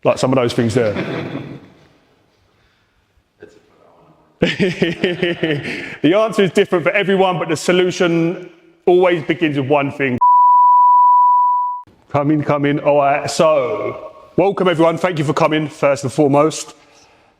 Like some of those things there. The answer is different for everyone, but the solution always begins with one thing. Come in. All right, so welcome everyone. Thank you for coming, first and foremost.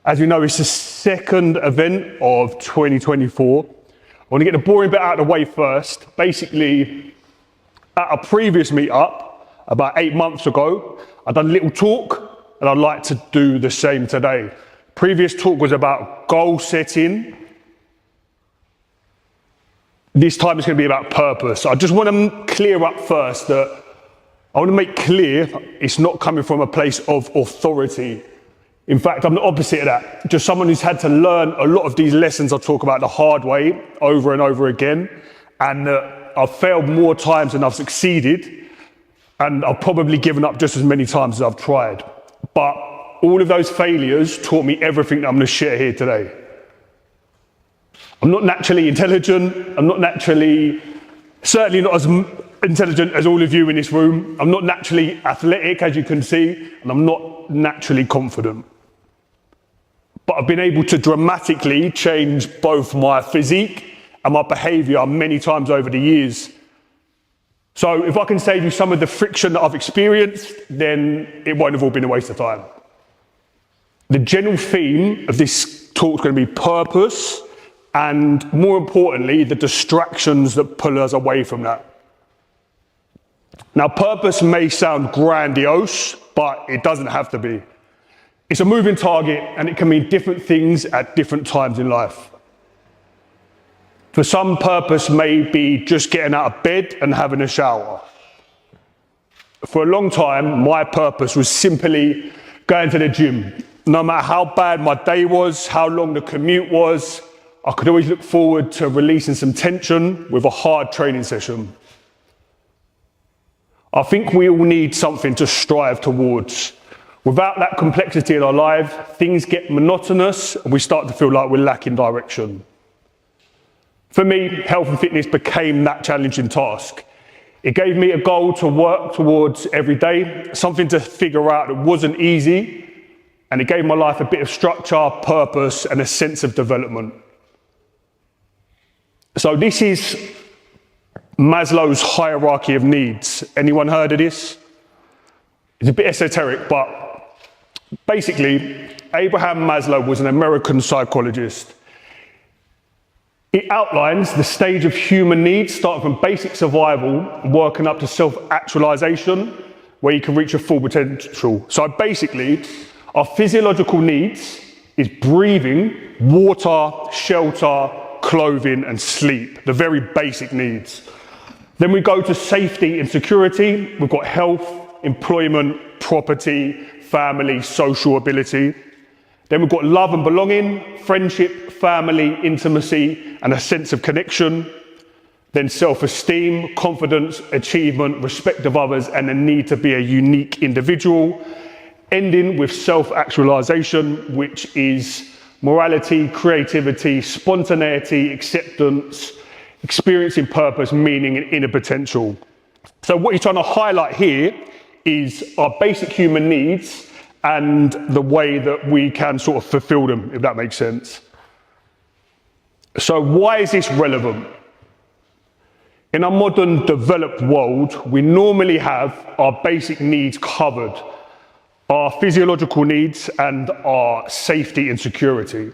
As you know, it's the second event of 2024. I want to get the boring bit out of the way first. Basically, at a previous meetup, about 8 months ago, I'd done a little talk, and I'd like to do the same today. Previous talk was about goal setting. This time it's going to be about purpose. I just want to clear up first that I want to make clear it's not coming from a place of authority. In fact, I'm the opposite of that. Just someone who's had to learn a lot of these lessons I talk about the hard way over and over again. And I've failed more times than I've succeeded. And I've probably given up just as many times as I've tried. But all of those failures taught me everything that I'm going to share here today. I'm not naturally intelligent. I'm not certainly not as intelligent as all of you in this room. I'm not naturally athletic, as you can see, and I'm not naturally confident. But I've been able to dramatically change both my physique and my behavior many times over the years. So if I can save you some of the friction that I've experienced, then it won't have all been a waste of time. The general theme of this talk is going to be purpose, and more importantly, the distractions that pull us away from that. Now, purpose may sound grandiose, but it doesn't have to be. It's a moving target, and it can mean different things at different times in life. For some, purpose may be just getting out of bed and having a shower. For a long time, my purpose was simply going to the gym. No matter how bad my day was, how long the commute was, I could always look forward to releasing some tension with a hard training session. I think we all need something to strive towards. Without that complexity in our life, things get monotonous and we start to feel like we're lacking direction. For me, health and fitness became that challenging task. It gave me a goal to work towards every day, something to figure out that wasn't easy, and it gave my life a bit of structure, purpose, and a sense of development. So this is Maslow's hierarchy of needs. Anyone heard of this? It's a bit esoteric, but basically, Abraham Maslow was an American psychologist. It outlines the stage of human needs, starting from basic survival, working up to self-actualization, where you can reach your full potential. So basically, our physiological needs is breathing, water, shelter, clothing, and sleep, the very basic needs. Then we go to safety and security. We've got health, employment, property, family, social ability. Then we've got love and belonging, friendship, family, intimacy, and a sense of connection. Then self-esteem, confidence, achievement, respect of others, and the need to be a unique individual. Ending with self-actualization, which is morality, creativity, spontaneity, acceptance, experiencing purpose, meaning, and inner potential. So what he's trying to highlight here is our basic human needs and the way that we can sort of fulfill them, if that makes sense. So why is this relevant? In our modern developed world, we normally have our basic needs covered, our physiological needs and our safety and security.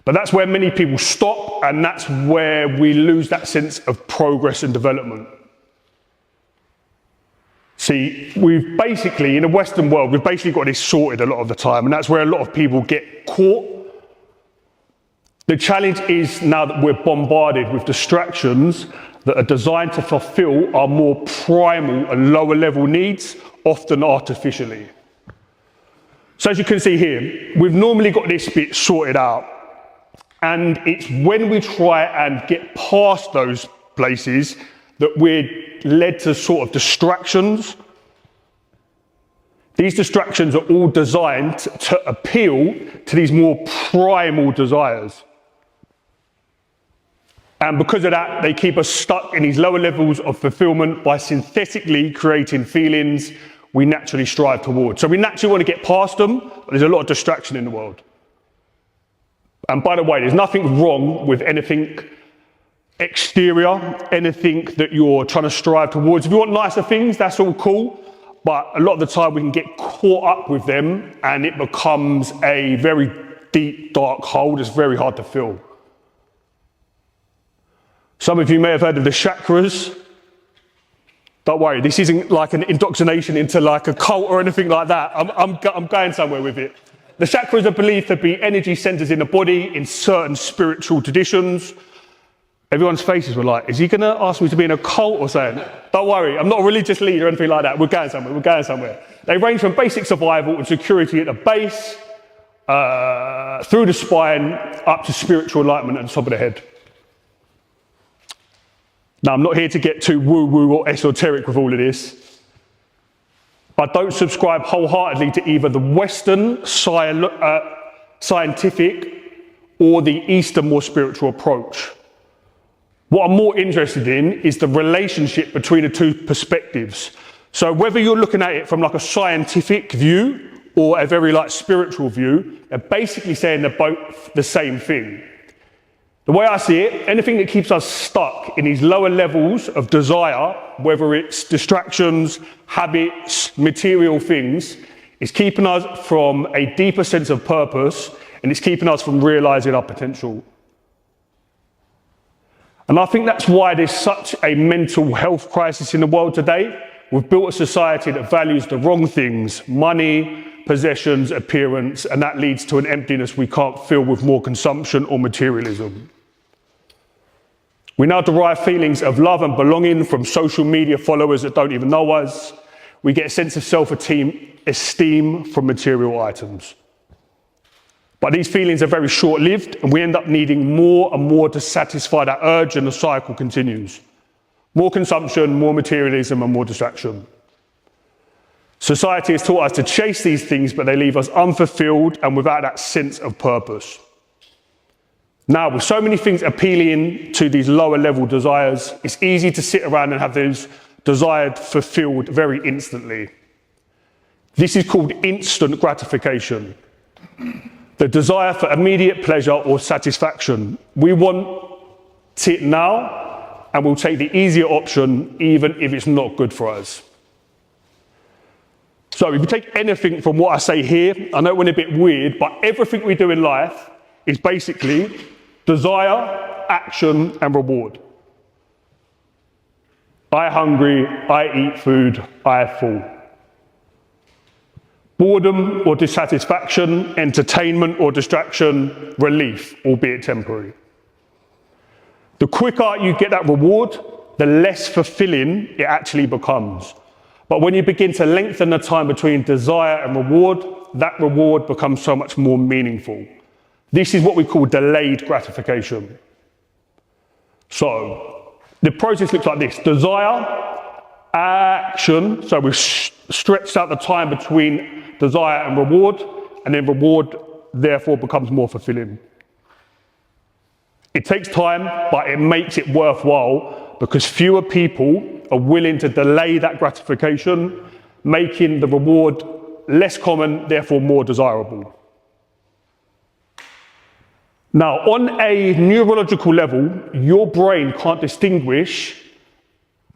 But that's where many people stop, and that's where we lose that sense of progress and development. See, we've basically, in the Western world, we've basically got this sorted a lot of the time, and that's where a lot of people get caught. The challenge is now that we're bombarded with distractions that are designed to fulfill our more primal and lower level needs, often artificially. So as you can see here, we've normally got this bit sorted out. And it's when we try and get past those places that we're led to sort of distractions. These distractions are all designed to appeal to these more primal desires. And because of that, they keep us stuck in these lower levels of fulfillment by synthetically creating feelings we naturally strive towards. So we naturally want to get past them, but there's a lot of distraction in the world. And by the way, there's nothing wrong with anything exterior, anything that you're trying to strive towards. If you want nicer things, that's all cool. But a lot of the time we can get caught up with them and it becomes a very deep, dark hole that's very hard to fill. Some of you may have heard of the chakras. Don't worry, this isn't like an indoctrination into like a cult or anything like that. I'm going somewhere with it. The chakras are believed to be energy centers in the body in certain spiritual traditions. Everyone's faces were like, is he going to ask me to be in a cult or something? Don't worry, I'm not a religious leader or anything like that. We're going somewhere. They range from basic survival and security at the base, through the spine, up to spiritual enlightenment at the top of the head. Now, I'm not here to get too woo-woo or esoteric with all of this, but don't subscribe wholeheartedly to either the Western scientific or the Eastern more spiritual approach. What I'm more interested in is the relationship between the two perspectives. So whether you're looking at it from like a scientific view or a very like spiritual view, they're basically saying they're both the same thing. The way I see it, anything that keeps us stuck in these lower levels of desire, whether it's distractions, habits, material things, is keeping us from a deeper sense of purpose, and it's keeping us from realizing our potential. And I think that's why there's such a mental health crisis in the world today. We've built a society that values the wrong things: money, possessions, appearance, and that leads to an emptiness we can't fill with more consumption or materialism. We now derive feelings of love and belonging from social media followers that don't even know us. We get a sense of self-esteem from material items. But these feelings are very short-lived, and we end up needing more and more to satisfy that urge, and the cycle continues. More consumption, more materialism, and more distraction. Society has taught us to chase these things, but they leave us unfulfilled and without that sense of purpose. Now, with so many things appealing to these lower level desires, it's easy to sit around and have those desired fulfilled very instantly. This is called instant gratification. The desire for immediate pleasure or satisfaction. We want it now, and we'll take the easier option even if it's not good for us. So if you take anything from what I say here, I know it went a bit weird, but everything we do in life is basically desire, action, and reward. I hungry, I eat food, I full. Boredom or dissatisfaction, entertainment or distraction, relief, albeit temporary. The quicker you get that reward, the less fulfilling it actually becomes. But when you begin to lengthen the time between desire and reward, that reward becomes so much more meaningful. This is what we call delayed gratification. So the process looks like this: desire, action, so we've stretched out the time between desire and reward, and then reward therefore becomes more fulfilling. It takes time, but it makes it worthwhile because fewer people are willing to delay that gratification, making the reward less common, therefore more desirable. Now, on a neurological level, your brain can't distinguish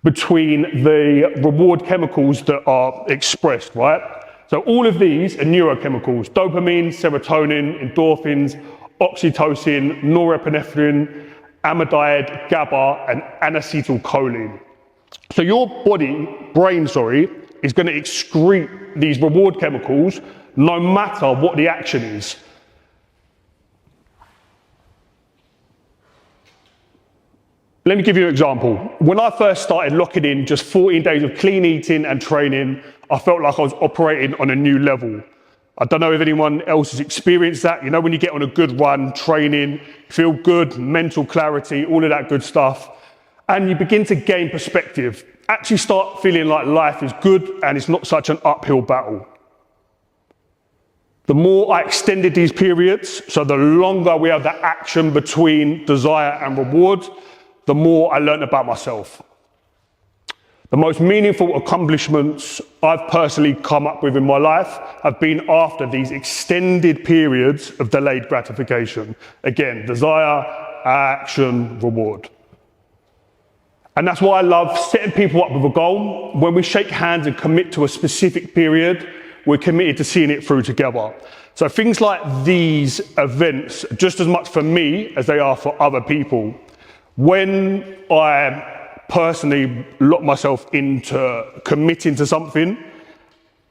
between the reward chemicals that are expressed, right? So all of these are neurochemicals: dopamine, serotonin, endorphins, oxytocin, norepinephrine, amyloid, GABA, and N-acetylcholine. So your brain, is going to excrete these reward chemicals no matter what the action is. Let me give you an example. When I first started locking in just 14 days of clean eating and training, I felt like I was operating on a new level. I don't know if anyone else has experienced that. You know, when you get on a good run, training, feel good, mental clarity, all of that good stuff, and you begin to gain perspective, actually start feeling like life is good and it's not such an uphill battle. The more I extended these periods, so the longer we have that action between desire and reward, the more I learned about myself. The most meaningful accomplishments I've personally come up with in my life have been after these extended periods of delayed gratification. Again, desire, action, reward. And that's why I love setting people up with a goal. When we shake hands and commit to a specific period, we're committed to seeing it through together. So things like these events, just as much for me as they are for other people. When I personally lock myself into committing to something,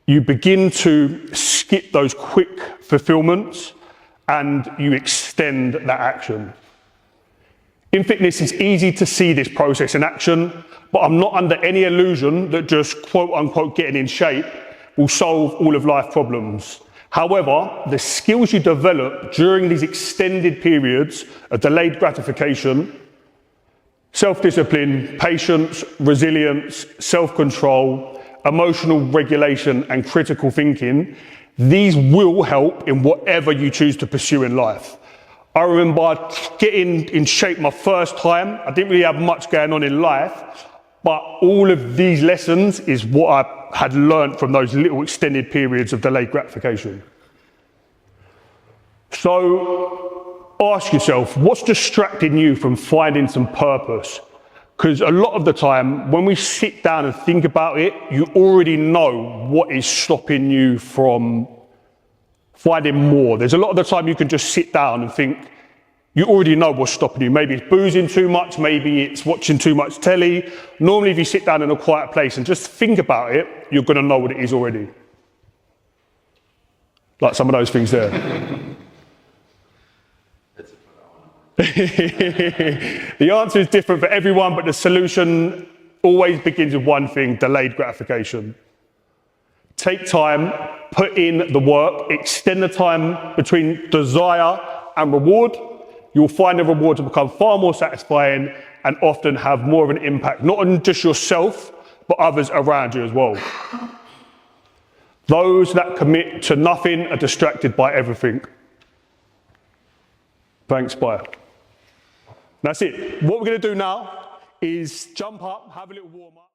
you begin to skip those quick fulfillments and you extend that action. In fitness, it's easy to see this process in action, but I'm not under any illusion that just quote unquote getting in shape will solve all of life problems. However, the skills you develop during these extended periods of delayed gratification, self-discipline, patience, resilience, self-control, emotional regulation, and critical thinking, these will help in whatever you choose to pursue in life. I remember getting in shape my first time. I didn't really have much going on in life, but all of these lessons is what I had learned from those little extended periods of delayed gratification. So ask yourself, what's distracting you from finding some purpose? Because a lot of the time, when we sit down and think about it, you already know what is stopping you from finding more. There's a lot of the time you can just sit down and think, you already know what's stopping you. Maybe it's boozing too much, maybe it's watching too much telly. Normally, if you sit down in a quiet place and just think about it, you're going to know what it is already. Like some of those things there. The answer is different for everyone, but the solution always begins with one thing: delayed gratification. Take time, put in the work, extend the time between desire and reward. You'll find the reward to become far more satisfying and often have more of an impact, not on just yourself, but others around you as well. Those that commit to nothing are distracted by everything. Thanks, bye. That's it. What we're going to do now is jump up, have a little warm up.